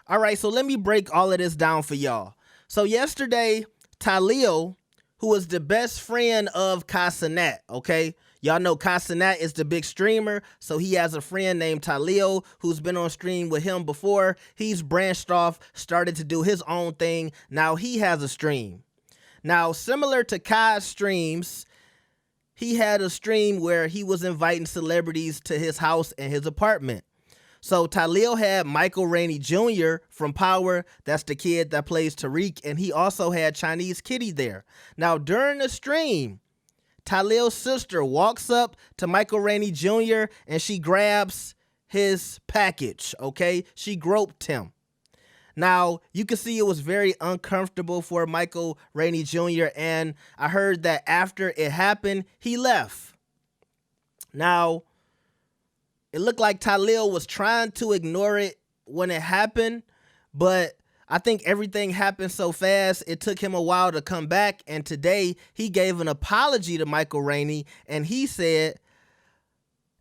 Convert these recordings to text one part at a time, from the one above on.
All right, so let me break all of this down for y'all. So yesterday, Tylil, who is the best friend of Casanat, okay? Y'all know Casanat is the big streamer, so he has a friend named Tylil who's been on stream with him before. He's branched off, started to do his own thing. Now he has a stream. Now, similar to Kai's streams, he had a stream where he was inviting celebrities to his house and his apartment. So Tylil had Michael Rainey Jr. from Power. That's the kid that plays Tariq. And he also had Chinese Kitty there. Now, during the stream, Tylil's sister walks up to Michael Rainey Jr. and she grabs his package, okay? She groped him. Now, you can see it was very uncomfortable for Michael Rainey Jr. And I heard that after it happened, he left. Now, it looked like Tylil was trying to ignore it when it happened, but I think everything happened so fast, it took him a while to come back, and today he gave an apology to Michael Rainey, and he said,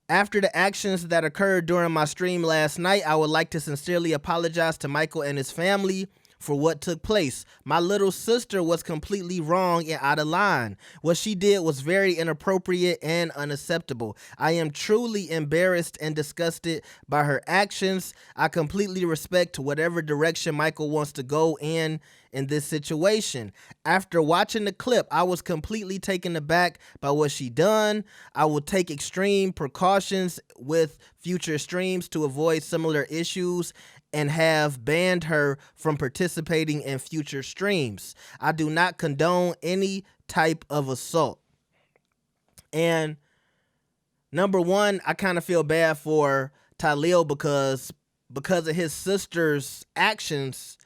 "After the actions that occurred during my stream last night, I would like to sincerely apologize to Michael and his family for what took place. My little sister was completely wrong and out of line. What she did was very inappropriate and unacceptable. I am truly embarrassed and disgusted by her actions. I completely respect whatever direction Michael wants to go in this situation. After watching the clip, I was completely taken aback by what she done. I will take extreme precautions with future streams to avoid similar issues and have banned her from participating in future streams. I do not condone any type of assault." And number one, I kind of feel bad for Tylil because of his sister's actions.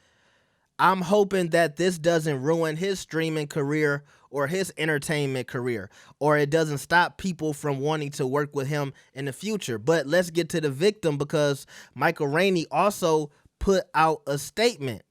I'm hoping that this doesn't ruin his streaming career or his entertainment career, or it doesn't stop people from wanting to work with him in the future. But let's get to the victim, because Michael Rainey also put out a statement.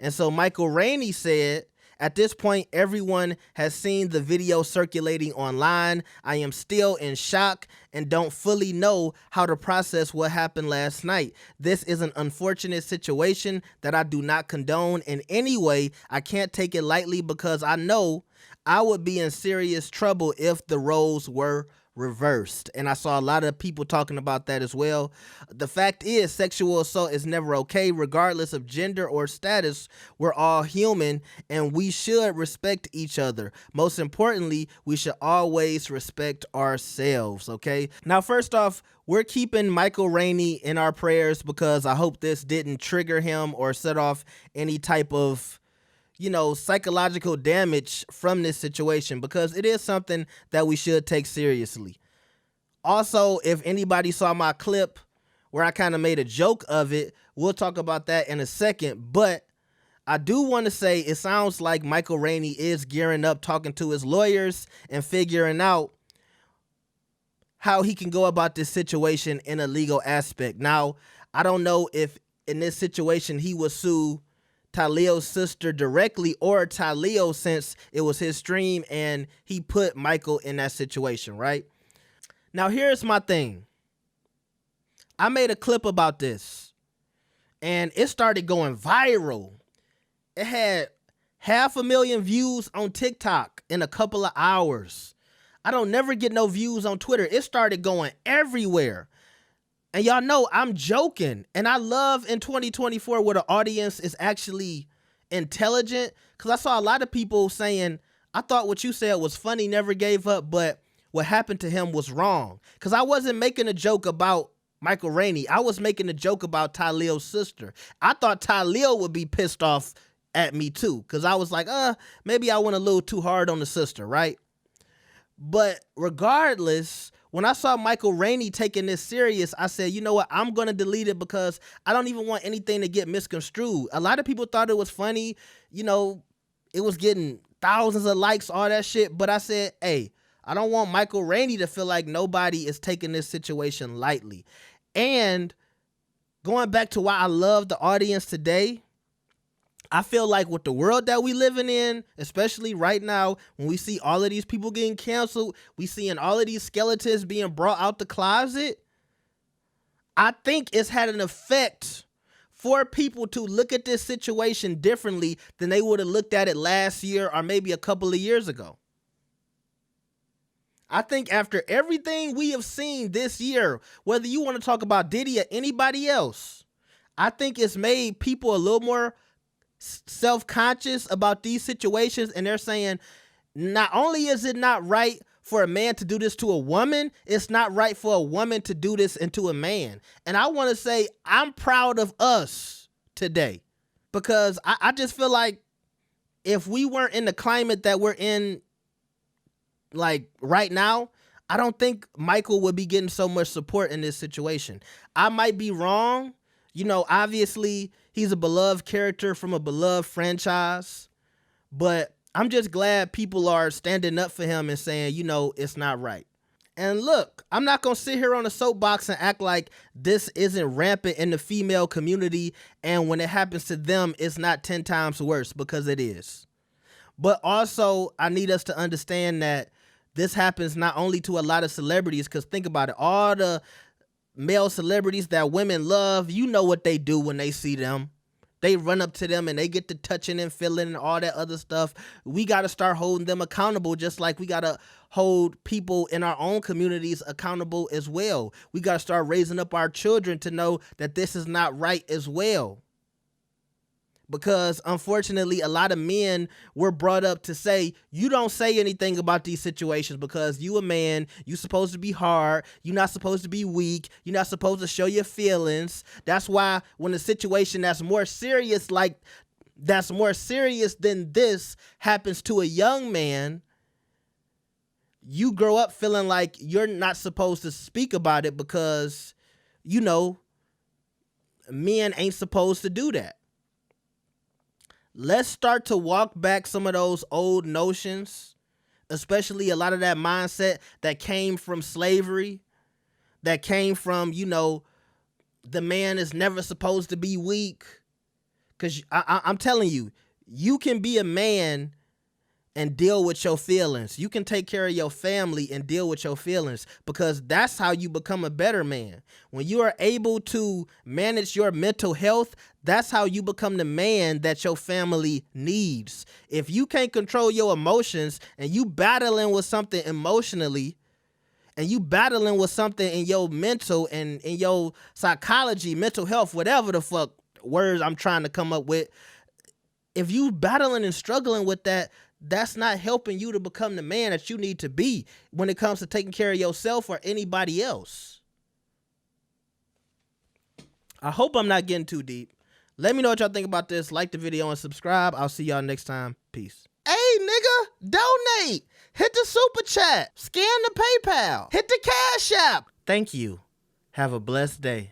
And so Michael Rainey said, "At this point, everyone has seen the video circulating online. I am still in shock and don't fully know how to process what happened last night. This is an unfortunate situation that I do not condone in any way. I can't take it lightly because I know I would be in serious trouble if the roles were reversed." And I saw a lot of people talking about that as well. The fact is, sexual assault is never okay, regardless of gender or status. We're all human and we should respect each other. Most importantly, we should always respect ourselves, okay? Now, first off, we're keeping Michael Rainey in our prayers because I hope this didn't trigger him or set off any type of psychological damage from this situation, because it is something that we should take seriously. Also, if anybody saw my clip where I kind of made a joke of it, we'll talk about that in a second. But I do want to say it sounds like Michael Rainey is gearing up, talking to his lawyers and figuring out how he can go about this situation in a legal aspect. Now, I don't know if in this situation he will sue Tylil's sister directly or Tylil, since it was his stream and he put Michael in that situation, right? Now, here's my thing. I made a clip about this and it started going viral. It had 500,000 views on TikTok in a couple of hours. I don't never get no views on Twitter. It started going everywhere. And y'all know I'm joking. And I love in 2024 where the audience is actually intelligent, because I saw a lot of people saying, "I thought what you said was funny, never gave up, but what happened to him was wrong." Because I wasn't making a joke about Michael Rainey. I was making a joke about Tylil's sister. I thought Tylil would be pissed off at me too, because I was like, maybe I went a little too hard on the sister, right? But regardless, when I saw Michael Rainey taking this serious, I said, you know what, I'm going to delete it because I don't even want anything to get misconstrued. A lot of people thought it was funny. It was getting thousands of likes, all that shit. But I said, hey, I don't want Michael Rainey to feel like nobody is taking this situation lightly. And going back to why I love the audience today, I feel like with the world that we living in, especially right now, when we see all of these people getting canceled, we seeing all of these skeletons being brought out the closet, I think it's had an effect for people to look at this situation differently than they would have looked at it last year or maybe a couple of years ago. I think after everything we have seen this year, whether you want to talk about Diddy or anybody else, I think it's made people a little more self-conscious about these situations, and they're saying not only is it not right for a man to do this to a woman, it's not right for a woman to do this into a man. And I want to say I'm proud of us today, because I just feel like if we weren't in the climate that we're in like right now, I don't think Michael would be getting so much support in this situation. I might be wrong. You know, obviously he's a beloved character from a beloved franchise, but I'm just glad people are standing up for him and saying, you know, it's not right. And look, I'm not going to sit here on a soapbox and act like this isn't rampant in the female community, and when it happens to them, it's not 10 times worse, because it is. But also, I need us to understand that this happens not only to a lot of celebrities, because think about it, all the male celebrities that women love, you know what they do when they see them. They run up to them and they get to touching and feeling and all that other stuff. We got to start holding them accountable, just like we got to hold people in our own communities accountable as well. We got to start raising up our children to know that this is not right as well. Because unfortunately, a lot of men were brought up to say, you don't say anything about these situations because you a man, you supposed to be hard, you're not supposed to be weak, you're not supposed to show your feelings. That's why when a situation that's more serious than this happens to a young man, you grow up feeling like you're not supposed to speak about it because, you know, men ain't supposed to do that. Let's start to walk back some of those old notions, especially a lot of that mindset that came from slavery, that came from, you know, the man is never supposed to be weak. Because I'm telling you, you can be a man and deal with your feelings. You can take care of your family and deal with your feelings, because that's how you become a better man. When you are able to manage your mental health, that's how you become the man that your family needs. If you can't control your emotions and you battling with something emotionally, and you battling with something in your mental and in your psychology, mental health, whatever the fuck words I'm trying to come up with, if you battling and struggling with that, that's not helping you to become the man that you need to be when it comes to taking care of yourself or anybody else. I hope I'm not getting too deep. Let me know what y'all think about this. Like the video and subscribe. I'll see y'all next time. Peace. Hey, nigga, donate. Hit the super chat. Scan the PayPal. Hit the Cash App. Thank you. Have a blessed day.